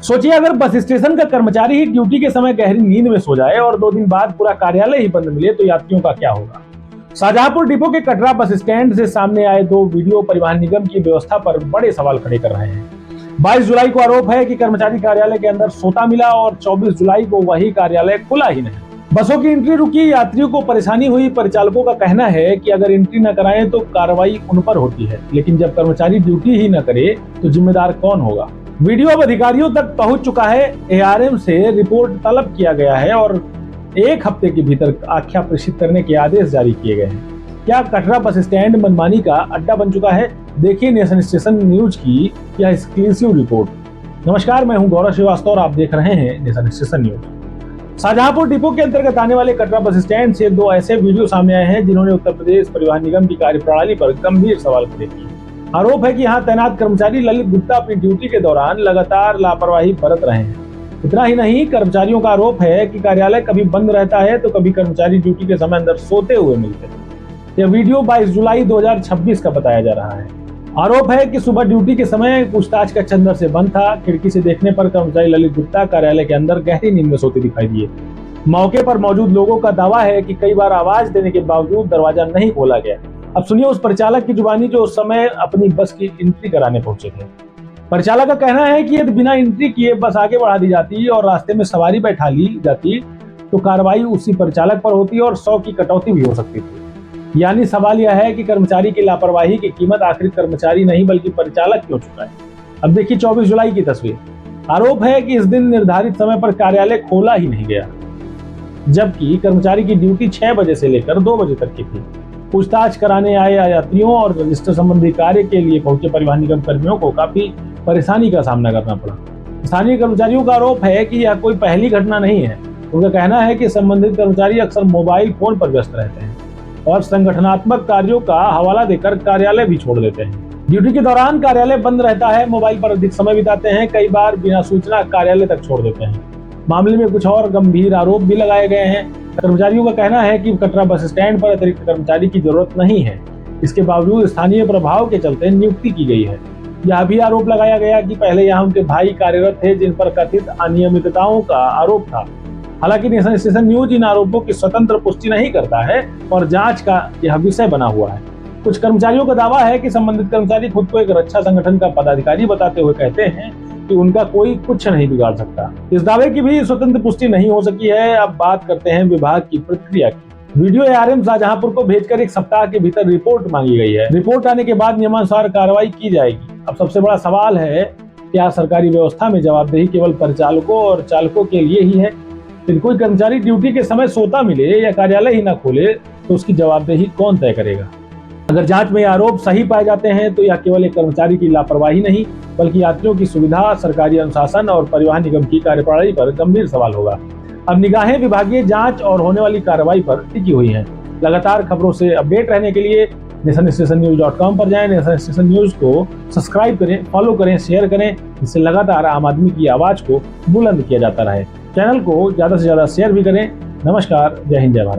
सोचिए अगर bus station का कर्मचारी ही ड्यूटी के समय गहरी नींद में सो जाए और 2 दिन बाद पूरा कार्यालय ही बंद मिले तो यात्रियों का क्या होगा। शाहजहांपुर डिपो के कटरा बस स्टैंड से सामने आए 2 वीडियो परिवहन निगम की व्यवस्था पर बड़े सवाल खड़े कर रहे हैं। 22 जुलाई को आरोप है कि कर्मचारी कार्यालय के अंदर सोता मिला और 24 जुलाई को वही कार्यालय खुला ही नहीं। बसों की एंट्री रुकी, यात्रियों को परेशानी हुई। परिचालकों का कहना है कि अगर एंट्री न कराएं तो कार्रवाई उन पर होती है, लेकिन जब कर्मचारी ड्यूटी ही न करे तो जिम्मेदार कौन होगा। वीडियो अब अधिकारियों तक पहुंच चुका है। एआरएम से रिपोर्ट तलब किया गया है और 1 हफ्ते के भीतर आख्या प्रेषित करने के आदेश जारी किए गए हैं। क्या कटरा बस स्टैंड मनमानी का अड्डा बन चुका है? देखिए नेशन स्टेशन न्यूज की यह एक्सक्लूसिव रिपोर्ट। नमस्कार, मैं हूं गौरव श्रीवास्तव और आप देख रहे हैं nation station news. Shahjahanpur depot के अंतर्गत आने वाले कटरा बस स्टैंड से 2 ऐसे वीडियो सामने आए हैं जिन्होंने उत्तर प्रदेश परिवहन निगम की कार्यप्रणाली पर गंभीर सवाल खड़े किए। आरोप है कि यहाँ तैनात कर्मचारी ललित गुप्ता अपनी ड्यूटी के दौरान लगातार लापरवाही बरत रहे हैं। इतना ही नहीं, कर्मचारियों का आरोप है कि कार्यालय कभी बंद रहता है तो कभी कर्मचारी ड्यूटी के समय अंदर सोते हुए मिलते हैं। यह वीडियो 22 जुलाई 2026 का बताया जा रहा है। आरोप है कि सुबह ड्यूटी के समय पूछताछ कक्ष अंदर से बंद था। खिड़की से देखने पर कर्मचारी ललित गुप्ता कार्यालय के अंदर गहरी नींद में सोते दिखाई दिए। मौके पर मौजूद लोगों का दावा है कि कई बार आवाज देने के बावजूद दरवाजा नहीं खोला गया। अब सुनिए उस परिचालक की जुबानी जो उस समय अपनी बस की एंट्री कराने पहुंचे थे। परिचालक का कहना है कि यदि बिना एंट्री किए बस आगे बढ़ा दी जाती और रास्ते में सवारी बैठा ली जाती तो कार्रवाई उसी परिचालक पर होती और 100 की कटौती भी हो सकती थी। यानी सवाल यह है कि कर्मचारी की लापरवाही की कीमत आखिर कर्मचारी नहीं बल्कि परिचालक क्यों चुका है। अब देखिए 24 जुलाई की तस्वीर। आरोप है कि इस दिन निर्धारित समय पर कार्यालय खोला ही नहीं गया, जबकि कर्मचारी की ड्यूटी 6 बजे से लेकर 2 बजे तक की थी। पूछताछ कराने आए यात्रियों और रजिस्टर संबंधी कार्य के लिए पहुंचे परिवहन निगम कर्मियों को काफी परेशानी का सामना करना पड़ा। स्थानीय कर्मचारियों का आरोप है कि यह कोई पहली घटना नहीं है। उनका कहना है कि संबंधित कर्मचारी अक्सर मोबाइल फोन पर व्यस्त रहते हैं और संगठनात्मक कार्यों का हवाला देकर कार्यालय भी छोड़ देते हैं। ड्यूटी के दौरान कार्यालय बंद रहता है, मोबाइल पर अधिक समय बिताते हैं, कई बार बिना सूचना कार्यालय तक छोड़ देते हैं। मामले में कुछ और गंभीर आरोप भी लगाए गए हैं। कर्मचारियों का कहना है कि कटरा बस स्टैंड पर अतिरिक्त कर्मचारी की जरूरत नहीं है, इसके बावजूद स्थानीय प्रभाव के चलते नियुक्ति की गई है। यह भी आरोप लगाया गया कि पहले यहाँ उनके भाई कार्यरत थे जिन पर कथित अनियमितताओं का आरोप था। हालांकि नेशन स्टेशन न्यूज इन आरोपों की स्वतंत्र पुष्टि नहीं करता है और जांच का यह विषय बना हुआ है। कुछ कर्मचारियों का दावा है कि संबंधित कर्मचारी खुद को एक रक्षा संगठन का पदाधिकारी बताते हुए कहते हैं कि उनका कोई कुछ नहीं बिगाड़ सकता। इस दावे की भी स्वतंत्र पुष्टि नहीं हो सकी है। अब बात करते हैं विभाग की प्रतिक्रिया की। वीडियो एआरएम शाहजहांपुर को भेजकर 1 सप्ताह के भीतर रिपोर्ट मांगी गई है। रिपोर्ट आने के बाद नियमानुसार कार्रवाई की जाएगी। अब सबसे बड़ा सवाल है, क्या सरकारी व्यवस्था में जवाबदेही केवल परिचालकों और चालकों के लिए ही है? फिर कोई कर्मचारी ड्यूटी के समय सोता मिले या कार्यालय ही न खोले तो उसकी जवाबदेही कौन तय करेगा? अगर जांच में आरोप सही पाए जाते हैं तो यह केवल एक कर्मचारी की लापरवाही नहीं बल्कि यात्रियों की सुविधा, सरकारी अनुशासन और परिवहन निगम की कार्यप्रणाली पर गंभीर सवाल होगा। अब निगाहें विभागीय जांच और होने वाली कार्रवाई पर टिकी हुई हैं। लगातार खबरों से अपडेट रहने के लिए nationstationnews.com पर जाएं। नेशन स्टेशन न्यूज को सब्सक्राइब करें, फॉलो करें, शेयर करें, जिससे लगातार आम आदमी की आवाज को बुलंद किया जाता रहे। चैनल को ज्यादा से ज्यादा शेयर भी करें। नमस्कार, जय हिंद, जय भारत।